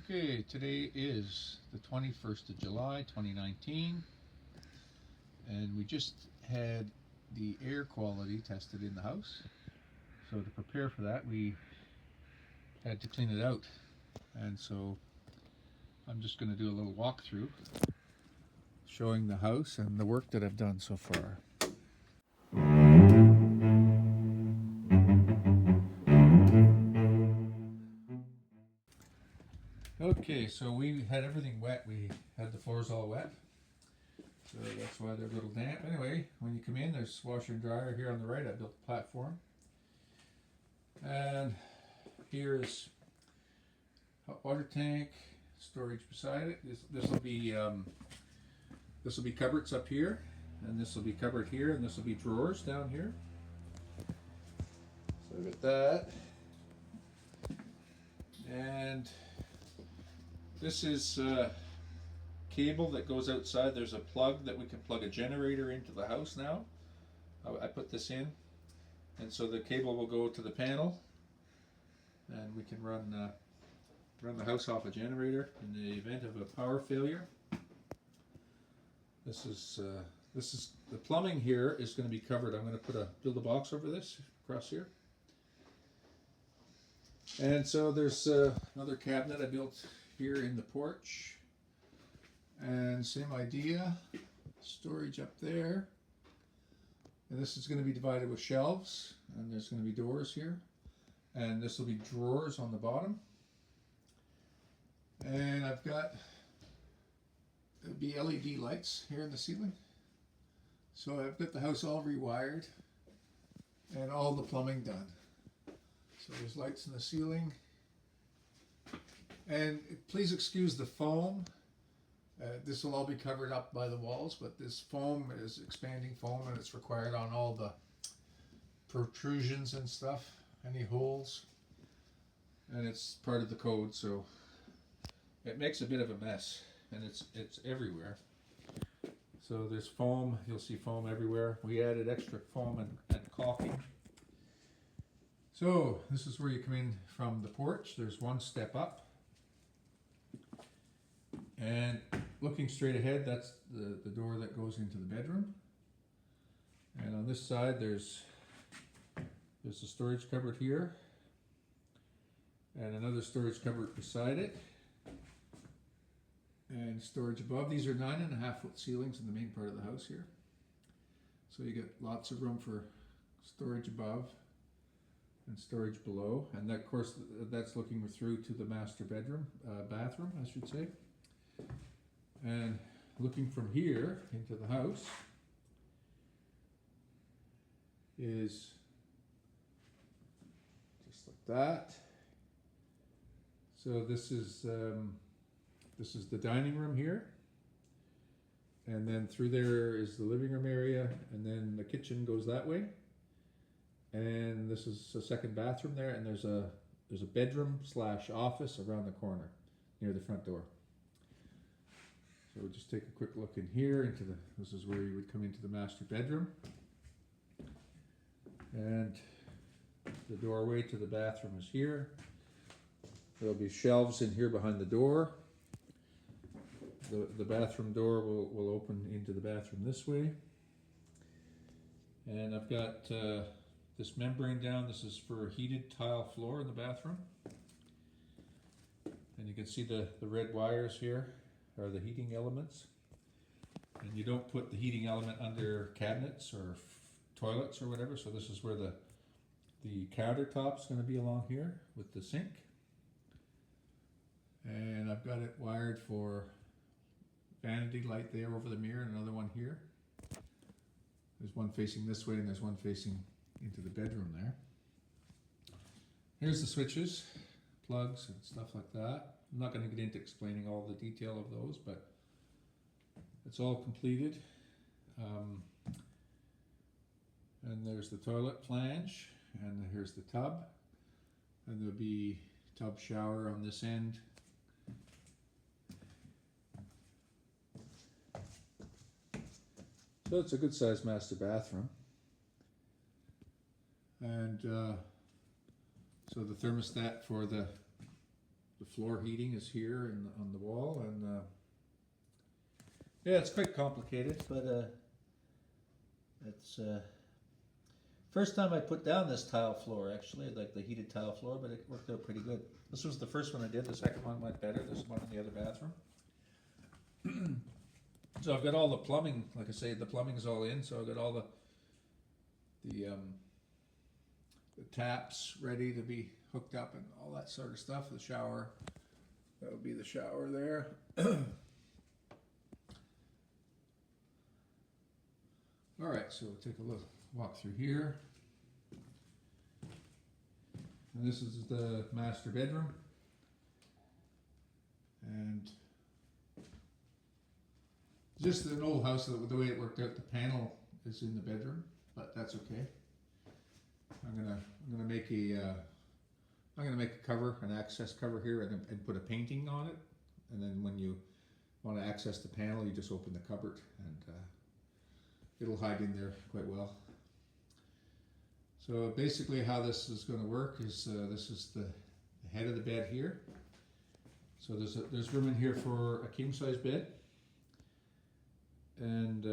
Okay, today is the 21st of July 2019, and we just had the air quality tested in the house. So to prepare for that, we had to clean it out, and so I'm just going to do a little walkthrough showing the house and the work that I've done so far. Okay, so we had everything wet. We had the floors all wet, so that's why they're a little damp. Anyway, when you come in, there's washer and dryer here on the right. I built the platform, and here is hot water tank, storage beside it. This will be cupboards up here, and this will be cupboard here, and this will be drawers down here. So I've got that, and this is cable that goes outside. There's a plug that we can plug a generator into the house now. I put this in, and so the cable will go to the panel, and we can run the house off a generator in the event of a power failure. This is the plumbing here is going to be covered. I'm going to build a box over this across here. And so there's another cabinet I built here in the porch, and same idea, storage up there, and this is going to be divided with shelves, and there's going to be doors here, and this will be drawers on the bottom. And I've got LED lights here in the ceiling, so I've got the house all rewired and all the plumbing done. So there's lights in the ceiling. And please excuse the foam. This will all be covered up by the walls, but this foam is expanding foam, and it's required on all the protrusions and stuff, any holes, and it's part of the code, so it makes a bit of a mess, and it's everywhere. So there's foam, you'll see foam everywhere. We added extra foam and caulking. So this is where you come in from the porch. There's one step up. And looking straight ahead, that's the door that goes into the bedroom. And on this side, there's a storage cupboard here, and another storage cupboard beside it, and storage above. These are 9.5-foot ceilings in the main part of the house here. So you get lots of room for storage above and storage below. And that, of course, that's looking through to the master bedroom, bathroom, I should say. And looking from here into the house is just like that. So this is the dining room here, and then through there is the living room area, and then the kitchen goes that way. And this is a second bathroom there, and there's a bedroom / office around the corner near the front door. So we'll just take a quick look in here this is where you would come into the master bedroom. And the doorway to the bathroom is here. There'll be shelves in here behind the door. The bathroom door will open into the bathroom this way. And I've got this membrane down. This is for a heated tile floor in the bathroom. And you can see the red wires here are the heating elements. And you don't put the heating element under cabinets or toilets or whatever, so this is where the countertop's going to be along here with the sink. And I've got it wired for vanity light there over the mirror, and another one here. There's one facing this way, and there's one facing into the bedroom there. Here's the switches, plugs, and stuff like that. I'm not going to get into explaining all the detail of those, but it's all completed. And there's the toilet flange, and here's the tub, and there'll be tub shower on this end. So it's a good sized master bathroom. And so the thermostat for the floor heating is here and on the wall, and yeah, it's quite complicated, but it's first time I put down this tile floor, actually, like the heated tile floor, but it worked out pretty good. This was the first one I did. The second one went better. There's one in the other bathroom. So I've got all the plumbing, like I say, the plumbing is all in, so I've got all the taps ready to be hooked up and all that sort of stuff. The shower, that would be the shower there. All right, so we'll take a look, walk through here. And this is the master bedroom. And just an old house, the way it worked out, the panel is in the bedroom, but that's okay. I'm gonna make a cover, an access cover here, and put a painting on it. And then when you want to access the panel, you just open the cupboard, and it'll hide in there quite well. So basically, how this is going to work is this is the head of the bed here. So there's room in here for a king size bed. And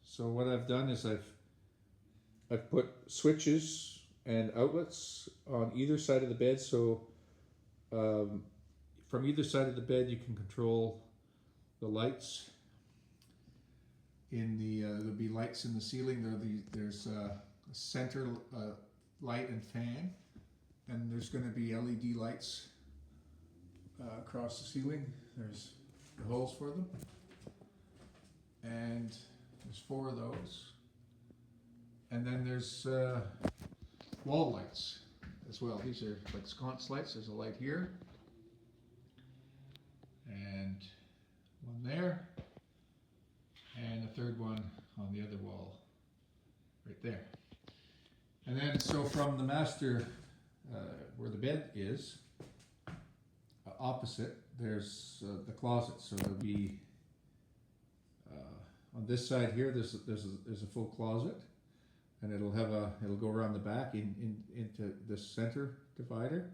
so what I've done is I've put switches and outlets on either side of the bed. So from either side of the bed, you can control the lights. In the there'll be lights in the ceiling. There's a center light and fan, and there's going to be LED lights across the ceiling. There's the holes for them. And there's 4 of those. And then there's wall lights as well. These are like sconce lights. There's a light here. And one there. And a third one on the other wall. Right there. And then so from the master, where the bed is, opposite, there's the closet. So there'll be on this side here, there's a full closet, and it'll go around the back into this center divider,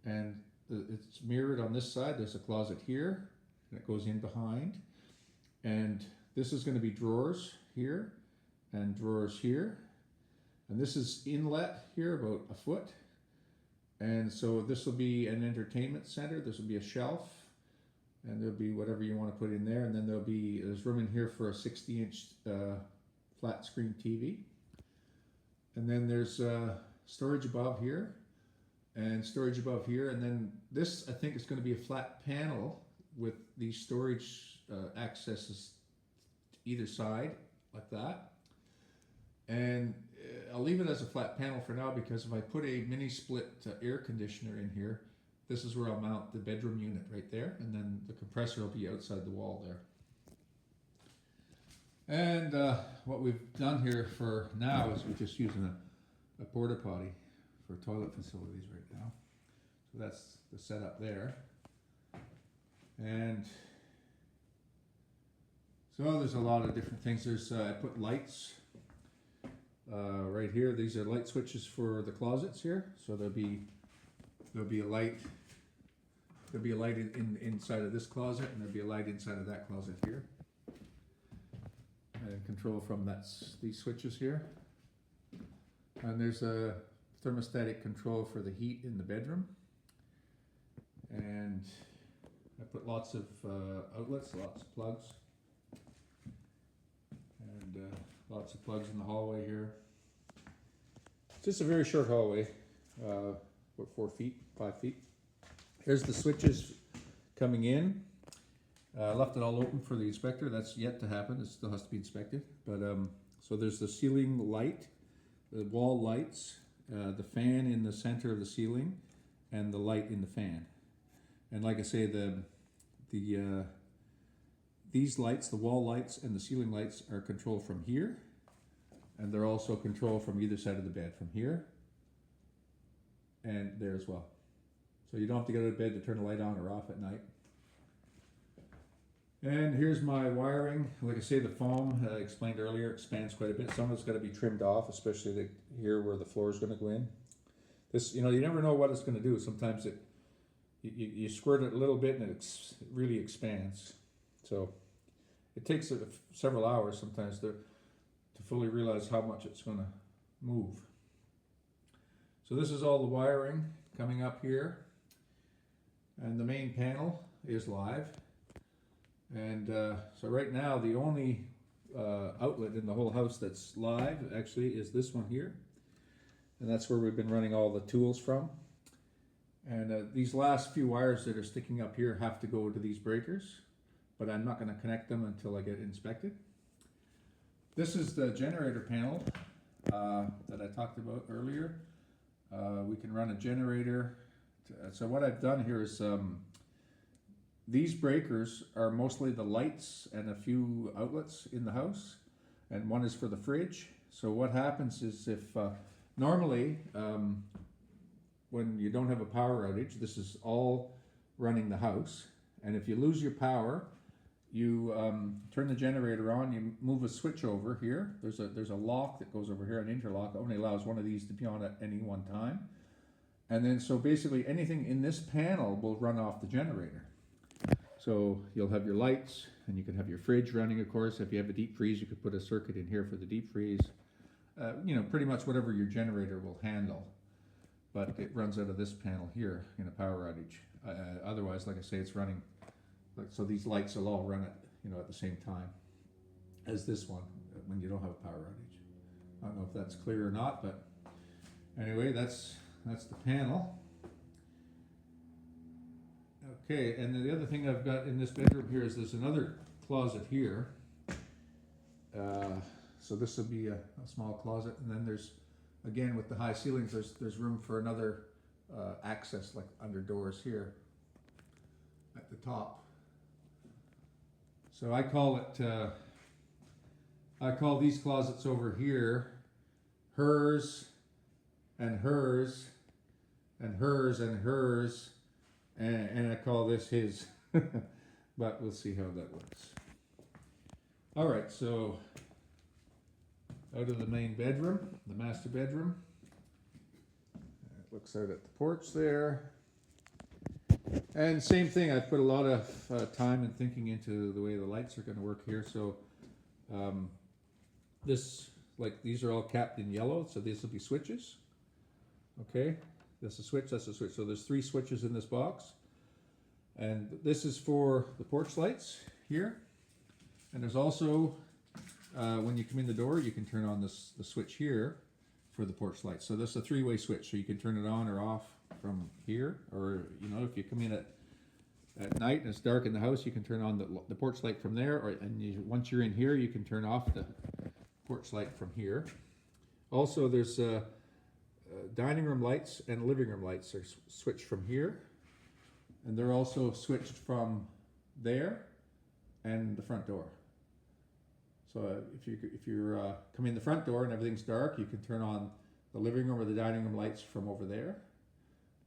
and it's mirrored on this side. There's a closet here, and it goes in behind, and this is going to be drawers here, and drawers here, and this is inlet here about a foot, and so this will be an entertainment center. This will be a shelf. And there'll be whatever you want to put in there, and then there's room in here for a 60-inch flat screen TV. And then there's storage above here, and storage above here, and then this I think is going to be a flat panel with these storage accesses either side like that. And I'll leave it as a flat panel for now, because if I put a mini split air conditioner in here, this is where I'll mount the bedroom unit right there, and then the compressor will be outside the wall there. And what we've done here for now is we're just using a porta potty for toilet facilities right now. So that's the setup there. And so there's a lot of different things. I put lights right here. These are light switches for the closets here. So there'll be a light. There'll be a light inside of this closet, and there'll be a light inside of that closet here. And control from these switches here. And there's a thermostatic control for the heat in the bedroom. And I put lots of outlets, lots of plugs. And lots of plugs in the hallway here. It's just a very short hallway. 4 feet, 5 feet. Here's the switches coming in. I left it all open for the inspector. That's yet to happen. It still has to be inspected. But so there's the ceiling light, the wall lights, the fan in the center of the ceiling, and the light in the fan. And like I say, these lights, the wall lights and the ceiling lights, are controlled from here, and they're also controlled from either side of the bed, from here and there as well. So you don't have to get out of bed to turn the light on or off at night. And here's my wiring. Like I say, the foam, I explained earlier, expands quite a bit. Some of it's got to be trimmed off, especially here where the floor is going to go in. This, you never know what it's going to do. Sometimes you squirt it a little bit and it really expands. So it takes several hours sometimes to fully realize how much it's going to move. So this is all the wiring coming up here, and the main panel is live. And so right now the only outlet in the whole house that's live actually is this one here, and that's where we've been running all the tools from. And these last few wires that are sticking up here have to go to these breakers, but I'm not going to connect them until I get it inspected. This is the generator panel that I talked about earlier. We can run a generator. So what I've done here is these breakers are mostly the lights and a few outlets in the house, and one is for the fridge. So what happens is if normally when you don't have a power outage, this is all running the house, and if you lose your power, you turn the generator on, you move a switch over here. There's a lock that goes over here, an interlock. It only allows one of these to be on at any one time. And then so basically anything in this panel will run off the generator. So you'll have your lights, and you can have your fridge running, of course. If you have a deep freeze, you could put a circuit in here for the deep freeze. You know, pretty much whatever your generator will handle. But it runs out of this panel here in a power outage. Otherwise, like I say, it's running. So these lights will all run at the same time as this one when you don't have a power outage. I don't know if that's clear or not, but anyway, that's the panel. Okay, and then the other thing I've got in this bedroom here is there's another closet here. So this will be a small closet, and then there's, again, with the high ceilings, there's room for another access, like under doors here at the top. So I call these closets over here hers and hers and hers and hers, and I call this his. But we'll see how that looks. All right, so out of the main bedroom, the master bedroom. It looks out at the porch there. And same thing, I've put a lot of time and thinking into the way the lights are going to work here. So these are all capped in yellow, so these will be switches. Okay, that's a switch, that's a switch. So there's 3 switches in this box. And this is for the porch lights here. And there's also, when you come in the door, you can turn on the switch here for the porch lights. So that's a 3-way switch, so you can turn it on or off from here, or if you come in at night and it's dark in the house, you can turn on the porch light from there, once you're in here, you can turn off the porch light from here. Also, there's dining room lights and living room lights are switched from here, and they're also switched from there and the front door. So if you're come in the front door and everything's dark, you can turn on the living room or the dining room lights from over there,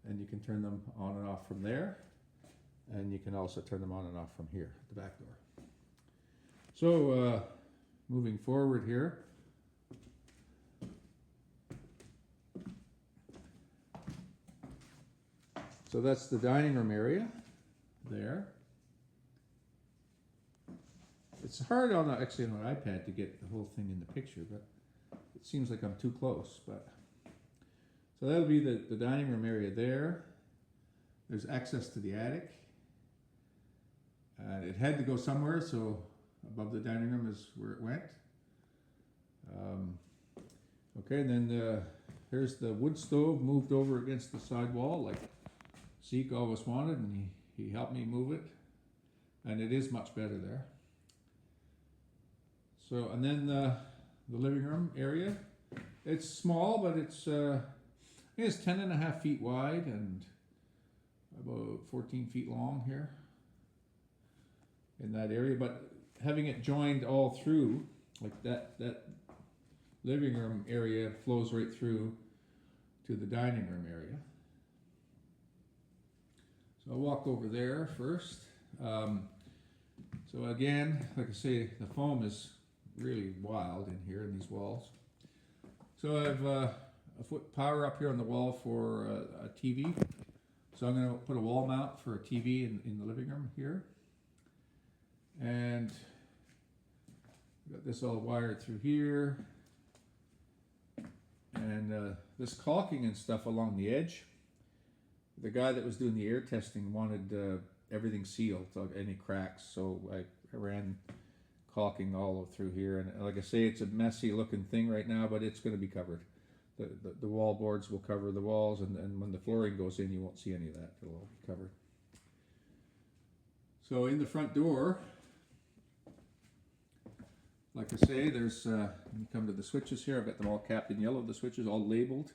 and you can turn them on and off from there, and you can also turn them on and off from here, the back door. So moving forward here, so that's the dining room area there. It's hard actually on an iPad to get the whole thing in the picture, but it seems like I'm too close. But so that'll be the dining room area there. There's access to the attic. It had to go somewhere, so above the dining room is where it went. Okay, and then here's the wood stove moved over against the side wall, like Zeke always wanted, and he helped me move it, and it is much better there. So, and then the living room area, it's small, but it's I think it's 10.5 feet wide and about 14 feet long here in that area, but having it joined all through, like that living room area flows right through to the dining room area. So I'll walk over there first. So again, like I say, the foam is really wild in here in these walls. So I have a foot power up here on the wall for a TV. So I'm going to put a wall mount for a TV in the living room here. And got this all wired through here. And this caulking and stuff along the edge, the guy that was doing the air testing wanted everything sealed, so any cracks, so I ran caulking all through here. And like I say, it's a messy looking thing right now, but it's going to be covered. The wall boards will cover the walls, and when the flooring goes in, you won't see any of that. It'll all be covered. So in the front door, like I say, there's, you come to the switches here, I've got them all capped in yellow, the switches all labeled.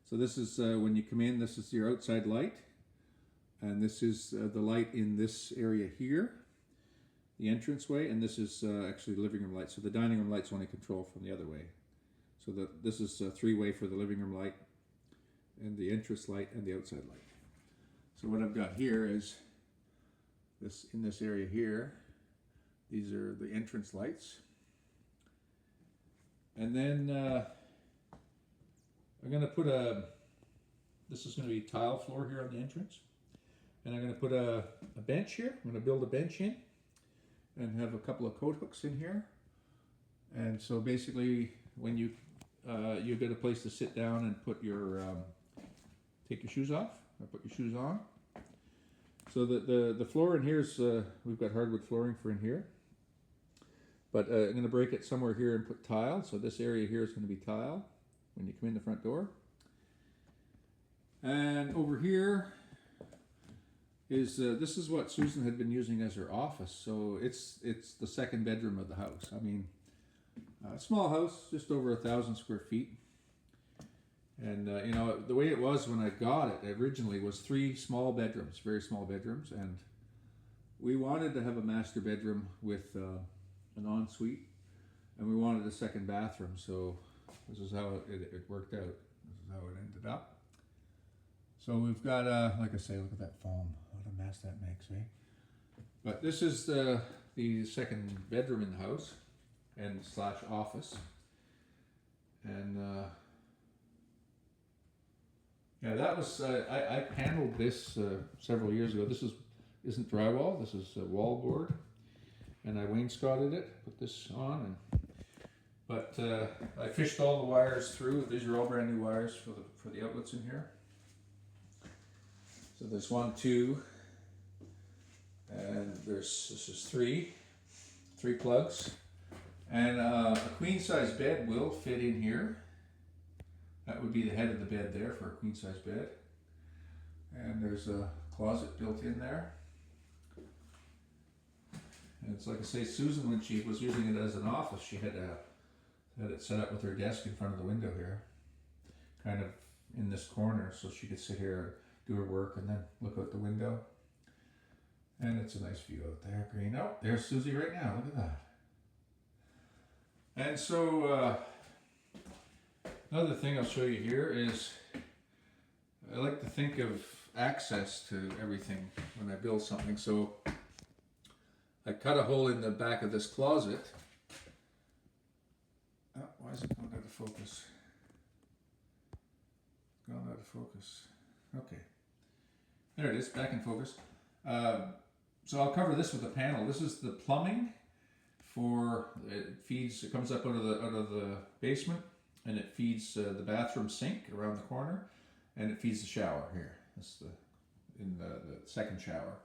So this is, when you come in, this is your outside light. And this is the light in this area here, the entranceway, and this is actually the living room light. So the dining room light's only controlled from the other way. So this is a three-way for the living room light, and the entrance light, and the outside light. So what I've got here is, this in this area here, these are the entrance lights. And then I'm going to put this is going to be tile floor here on the entrance. And I'm going to put a bench here. I'm going to build a bench in and have a couple of coat hooks in here. And so basically when you get a place to sit down and put your, take your shoes off, or put your shoes on. So the floor in here is, we've got hardwood flooring for in here. But I'm going to break it somewhere here and put tile. So this area here is going to be tile when you come in the front door. And over here is, this is what Susan had been using as her office. So it's the second bedroom of the house. I mean, small house, just over 1,000 square feet. And you know, the way it was when I got it originally was 3 small bedrooms, very small bedrooms. And we wanted to have a master bedroom with an ensuite, and we wanted a second bathroom. So this is how it worked out. This is how it ended up. So we've got, like I say, look at that foam. What a mess that makes, eh? But this is the second bedroom in the house and slash office. And yeah, that was, I paneled this several years ago. This isn't drywall, this is wallboard. And I wainscoted it, put this on, but I fished all the wires through. These are all brand new wires for the outlets in here. So there's 1, 2, and this is 3 plugs, and a queen size bed will fit in here. That would be the head of the bed there for a queen size bed, and there's a closet built in there. And it's like I say, Susan, when she was using it as an office, she had it set up with her desk in front of the window here, kind of in this corner, so she could sit here and do her work and then look out the window. And it's a nice view out there, green. Oh, there's Susie right now, look at that. And so, another thing I'll show you here is, I like to think of access to everything when I build something. So I cut a hole in the back of this closet. Oh, why is it going out of focus? Gone out of focus. Okay. There it is, back in focus. So I'll cover this with a panel. This is the plumbing for, it comes up out of the basement, and it feeds the bathroom sink around the corner, and it feeds the shower here. That's in the second shower.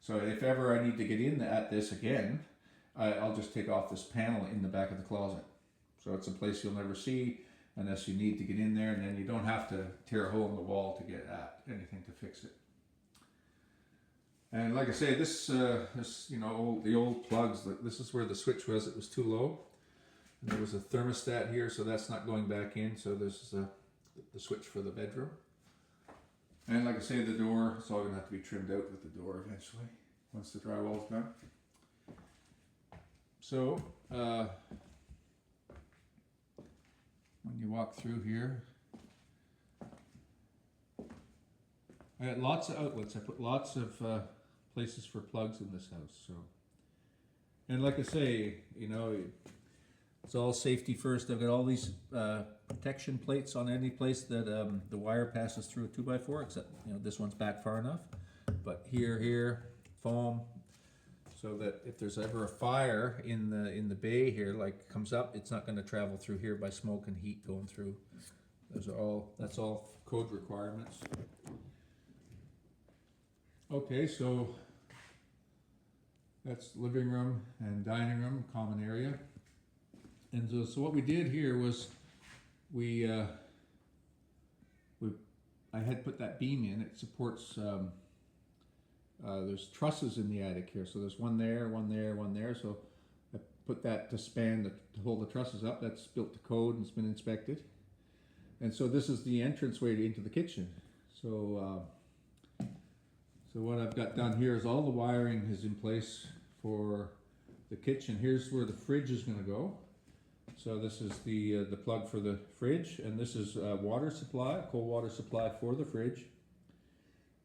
So if ever I need to get in at this again, I'll just take off this panel in the back of the closet. So it's a place you'll never see unless you need to get in there, and then you don't have to tear a hole in the wall to get at anything to fix it. And like I say, this you know, the old plugs, this is where the switch was. It was too low. And there was a thermostat here, so that's not going back in. So this is the switch for the bedroom. And like I say, the door, it's all going to have to be trimmed out with the door eventually, once the drywall's done. So, when you walk through here, I had lots of outlets. I put lots of places for plugs in this house. So, and like I say, you know, It's all safety first. I've got all these protection plates on any place that the wire passes through a 2x4, except this one's back far enough. But here, foam, so that if there's ever a fire in the bay here, like comes up, it's not going to travel through here by smoke and heat going through. That's all code requirements. Okay, so that's living room and dining room, common area. And so what we did here was I had put that beam in. It supports there's trusses in the attic here, so there's one there, one there, one there. So I put that to span to hold the trusses up. That's built to code and it's been inspected. And so this is the entranceway into the kitchen. So what I've got done here is all the wiring is in place for the kitchen. Here's where the fridge is going to go. So this is the plug for the fridge, and this is water supply, cold water supply for the fridge,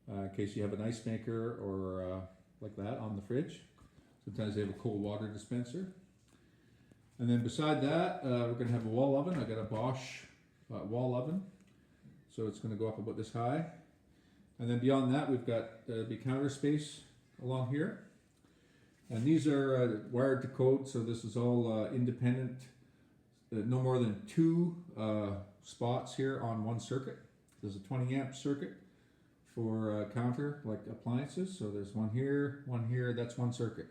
in case you have an ice maker or like that on the fridge. Sometimes they have a cold water dispenser. And then beside that, we're going to have a wall oven. I got a Bosch wall oven, so it's going to go up about this high. And then beyond that, we've got the counter space along here. And these are wired to code, so this is all independent. No more than 2 spots here on one circuit. There's a 20 amp circuit for counter, like appliances. So there's one here, that's one circuit.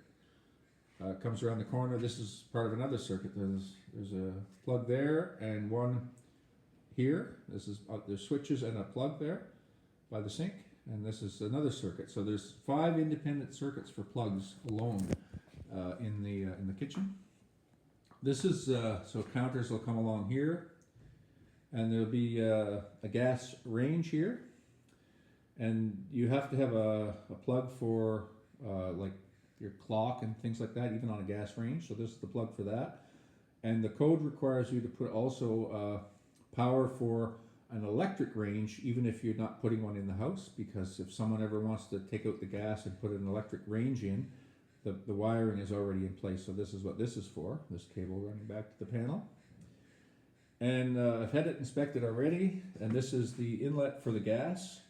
Comes around the corner. This is part of another circuit. There's a plug there and one here. This is there's switches and a plug there by the sink, and this is another circuit. So there's 5 independent circuits for plugs alone in the kitchen. This is so counters will come along here, and there'll be a gas range here, and you have to have a plug for like your clock and things like that, even on a gas range. So this is the plug for that, and the code requires you to put also power for an electric range, even if you're not putting one in the house, because if someone ever wants to take out the gas and put an electric range in, the wiring is already in place. So this is what this is for, this cable running back to the panel. And I've had it inspected already, and this is the inlet for the gas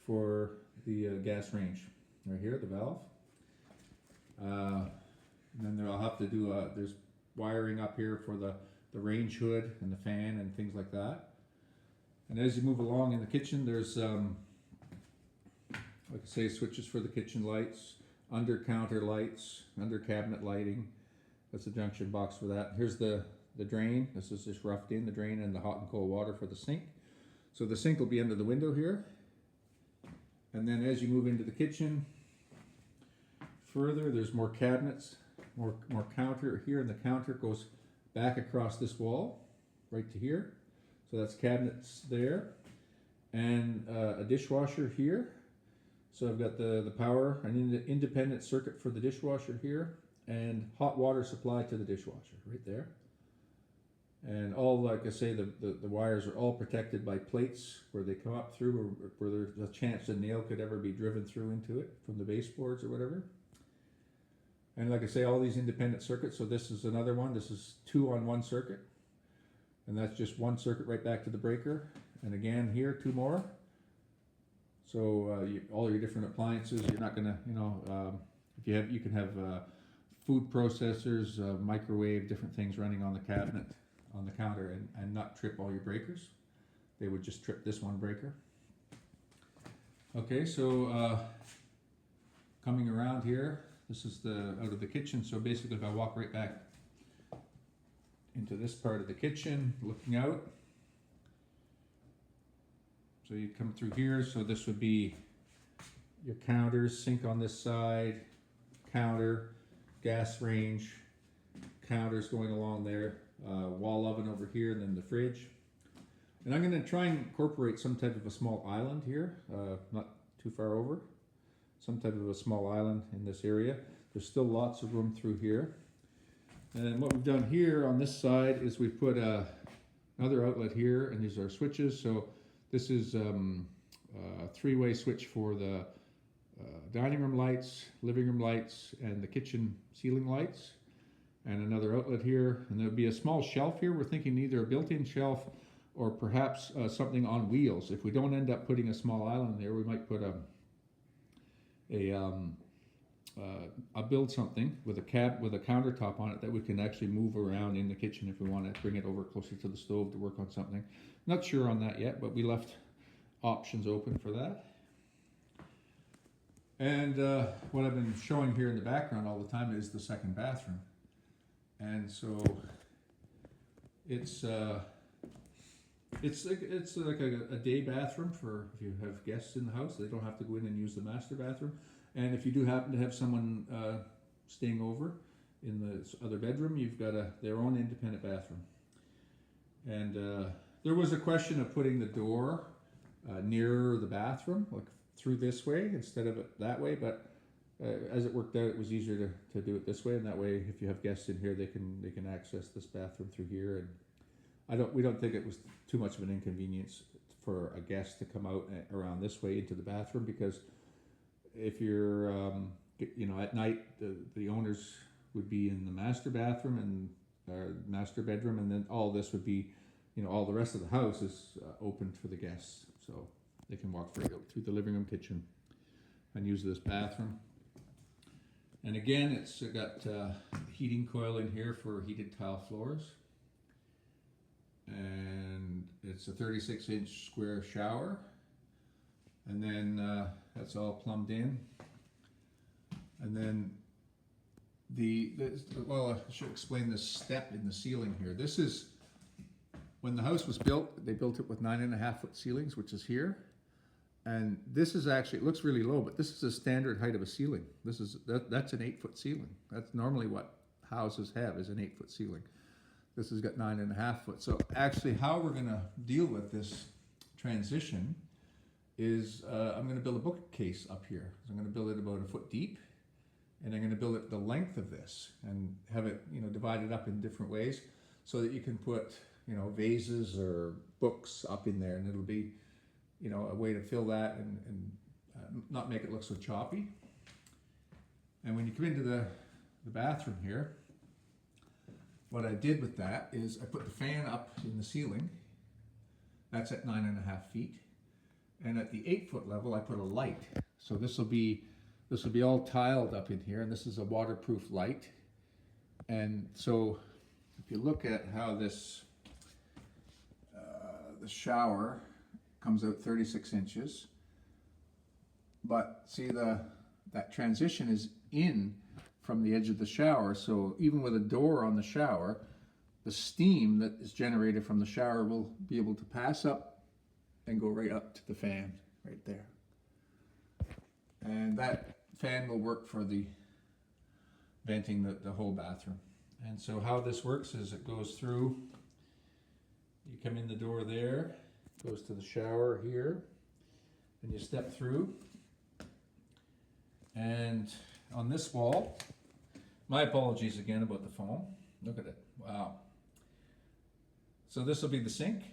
for the gas range. Right here, the valve. And then I'll have to do, there's wiring up here for the range hood and the fan and things like that. And as you move along in the kitchen, there's, like I say, switches for the kitchen lights, under counter lights, under cabinet lighting. That's a junction box for that. Here's the drain. This is just roughed in, the drain and the hot and cold water for the sink. So the sink will be under the window here. And then as you move into the kitchen further, there's more cabinets, more counter here, and the counter goes back across this wall right to here. So that's cabinets there, and a dishwasher here. So I've got the power, an independent circuit for the dishwasher here, and hot water supply to the dishwasher right there. And all, like I say, the wires are all protected by plates where they come up through, where there's a chance a nail could ever be driven through into it from the baseboards or whatever. And like I say, all these independent circuits. So this is another one. This is 2 on one circuit. And that's just one circuit right back to the breaker. And again here, 2 more. So all your different appliances, you're not gonna, if you can have food processors, microwave, different things running on the cabinet, on the counter, and not trip all your breakers. They would just trip this one breaker. Okay, so coming around here, this is out of the kitchen. So basically if I walk right back into this part of the kitchen, looking out. So you come through here, so this would be your counters, sink on this side, counter, gas range, counters going along there, wall oven over here, and then the fridge. And I'm going to try and incorporate some type of a small island here, not too far over, some type of a small island in this area. There's still lots of room through here. And what we've done here on this side is we've put another outlet here, and these are switches. So this is a 3-way switch for the dining room lights, living room lights, and the kitchen ceiling lights. and another outlet here, and there'll be a small shelf here. We're thinking either a built-in shelf or perhaps something on wheels. If we don't end up putting a small island there, we might put I'll build something with a countertop on it that we can actually move around in the kitchen if we want to bring it over closer to the stove to work on something. Not sure on that yet, but we left options open for that. And what I've been showing here in the background all the time is the second bathroom. And so it's like a day bathroom for if you have guests in the house. They don't have to go in and use the master bathroom. And if you do happen to have someone staying over in the other bedroom, you've got their own independent bathroom. And there was a question of putting the door nearer the bathroom, like through this way instead of it that way. But as it worked out, it was easier to do it this way. And that way, if you have guests in here, they can access this bathroom through here. And we don't think it was too much of an inconvenience for a guest to come out around this way into the bathroom, because if you're, at night, the owners would be in the master bathroom and master bedroom, and then all this would be, all the rest of the house is open for the guests, so they can walk right out through the living room, kitchen, and use this bathroom. And again, it's got heating coil in here for heated tile floors, and it's a 36-inch square shower. And then that's all plumbed in. And then I should explain this step in the ceiling here. This is, when the house was built, they built it with 9.5-foot ceilings, which is here. And this is actually, it looks really low, but this is a standard height of a ceiling. That's an 8-foot ceiling. That's normally what houses have, is an 8-foot ceiling. This has got 9.5 foot. So actually how we're gonna deal with this transition is I'm going to build a bookcase up here. So I'm going to build it about 1 foot deep, and I'm going to build it the length of this and have it, divided up in different ways so that you can put, vases or books up in there, and it'll be, a way to fill that and not make it look so choppy. And when you come into the bathroom here, what I did with that is I put the fan up in the ceiling. That's at 9.5 feet. And at the 8-foot level, I put a light. So this will be all tiled up in here, and this is a waterproof light. And so if you look at how this, the shower comes out 36 inches, but see that transition is in from the edge of the shower. So even with a door on the shower, the steam that is generated from the shower will be able to pass up and go right up to the fan right there. And that fan will work for the venting the whole bathroom. And so how this works is it goes through, you come in the door there, goes to the shower here, and you step through. And on this wall, my apologies again about the foam. Look at it, wow. So this will be the sink,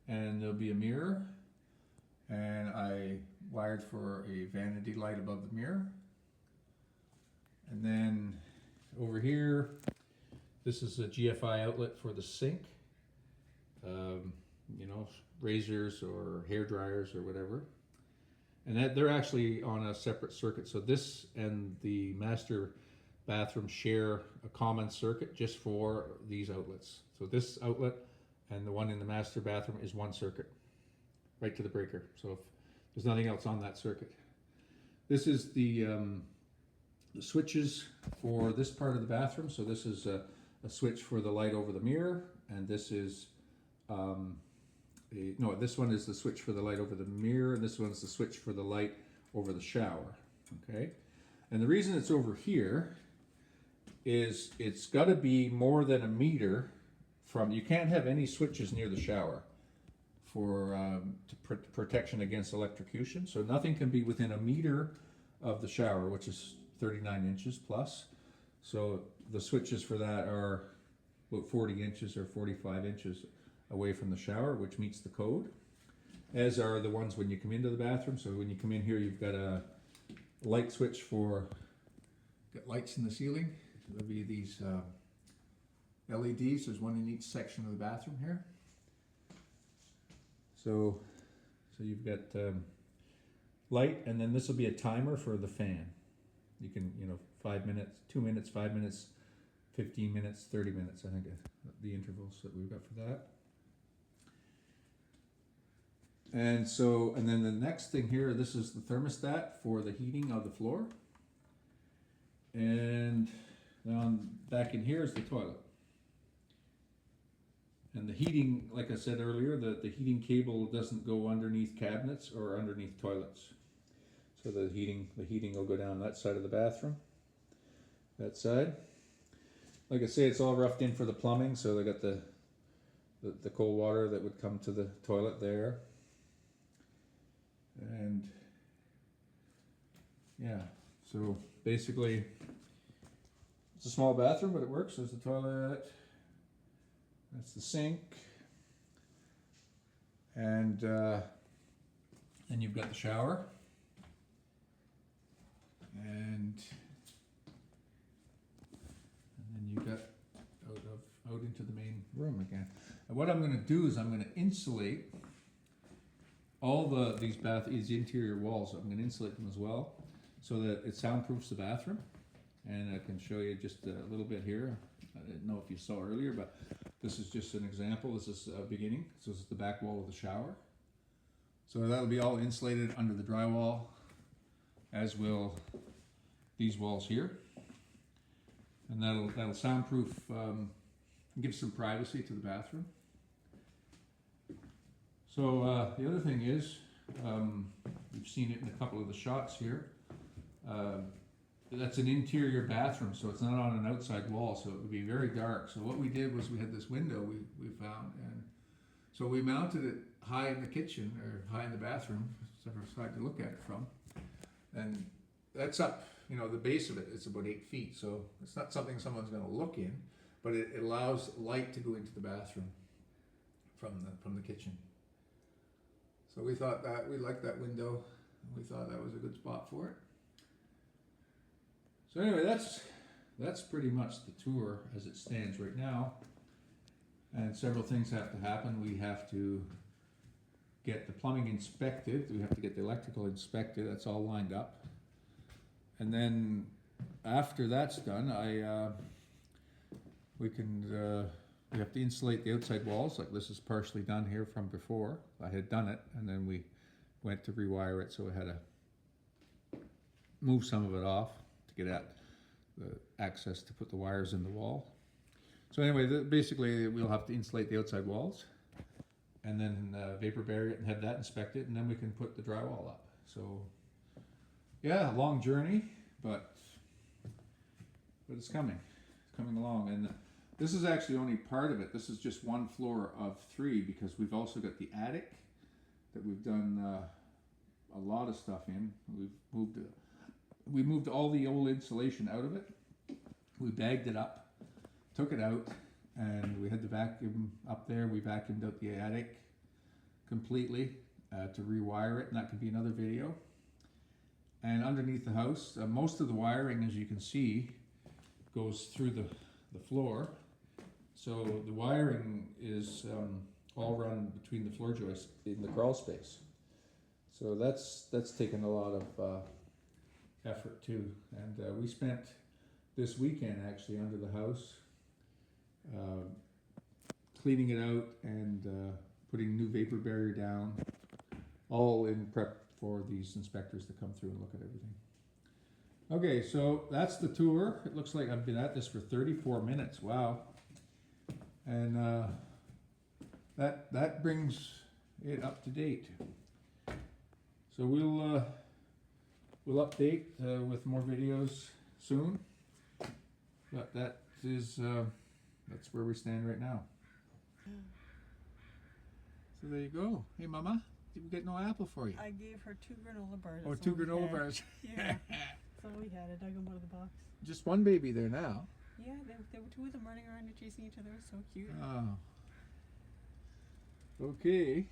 and there'll be a mirror, and I wired for a vanity light above the mirror. And then over here, this is a GFI outlet for the sink, razors or hair dryers or whatever. And they're actually on a separate circuit. So this and the master bathroom share a common circuit just for these outlets. So this outlet and the one in the master bathroom is one circuit, right to the breaker. So if there's nothing else on that circuit. This is the switches for this part of the bathroom. So this is a switch for the light over the mirror, and this is this one is the switch for the light over the mirror, and this one's the switch for the light over the shower. Okay, and the reason it's over here is it's got to be more than a meter from. You can't have any switches near the shower for protection against electrocution. So nothing can be within a meter of the shower, which is 39 inches plus. So the switches for that are about 40 inches or 45 inches away from the shower, which meets the code, as are the ones when you come into the bathroom. So when you come in here, you've got a light switch for, got lights in the ceiling, There'll be these LEDs. There's one in each section of the bathroom here. So you've got light, and then this will be a timer for the fan. You can, 5 minutes, 2 minutes, 5 minutes, 15 minutes, 30 minutes, I think the intervals that we've got for that. And then the next thing here, this is the thermostat for the heating of the floor. And then back in here is the toilet. And the heating, like I said earlier, the heating cable doesn't go underneath cabinets or underneath toilets. So the heating will go down that side of the bathroom, that side. Like I say, it's all roughed in for the plumbing, so they got the cold water that would come to the toilet there. And yeah, so basically it's a small bathroom, but it works. There's the toilet, that's the sink, and then you've got the shower, and then you got out into the main room again. And what I'm going to do is I'm going to insulate all these interior walls. I'm going to insulate them as well, so that it soundproofs the bathroom. And I can show you just a little bit here. I didn't know if you saw earlier, but this is just an example. This is a beginning. So this is the back wall of the shower. So that'll be all insulated under the drywall, as will these walls here. And that'll soundproof, give some privacy to the bathroom. So the other thing is, you've seen it in a couple of the shots here. That's an interior bathroom, so it's not on an outside wall, so it would be very dark. So what we did was we had this window we found, and so we mounted it high in the kitchen, or high in the bathroom, separate side to look at it from. And that's up, the base of it is about 8 feet, so it's not something someone's going to look in, but it allows light to go into the bathroom from the kitchen. So we thought that, we liked that window, and we thought that was a good spot for it. So anyway, that's pretty much the tour as it stands right now. And several things have to happen. We have to get the plumbing inspected. We have to get the electrical inspected. That's all lined up. And then after that's done, we have to insulate the outside walls. Like this is partially done here from before. I had done it, and then we went to rewire it, so we had to move some of it off to get at the access to put the wires in the wall. So anyway, basically we'll have to insulate the outside walls, and then vapor barrier it and have that inspected, and then we can put the drywall up. So yeah, a long journey, but it's coming. It's coming along. And this is actually only part of it. This is just one floor of 3, because we've also got the attic that we've done a lot of stuff in. We moved all the old insulation out of it. We bagged it up, took it out, and we had the vacuum up there. We vacuumed out the attic completely to rewire it, and that could be another video. And underneath the house, most of the wiring, as you can see, goes through the floor. So the wiring is all run between the floor joists in the crawl space. So that's taken a lot of effort too. And we spent this weekend actually under the house cleaning it out and putting new vapor barrier down, all in prep for these inspectors to come through and look at everything. Okay, so that's the tour. It looks like I've been at this for 34 minutes. Wow. And that brings it up to date. So we'll update with more videos soon. But that's where we stand right now. So there you go. Hey, Mama, did we get no apple for you? I gave her 2 granola bars. Oh, 2 granola bars. Yeah. So we had. I dug them out of the box. Just one baby there now. Yeah, there were 2 of them running around and chasing each other. It was so cute. Oh. Okay.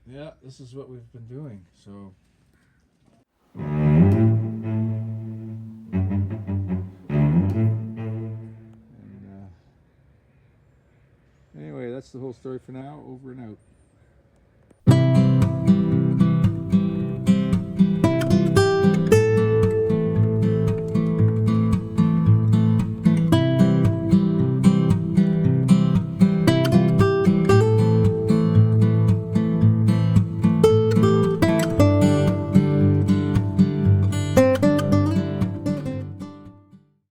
Yeah, this is what we've been doing. So that's the whole story for now. Over and out.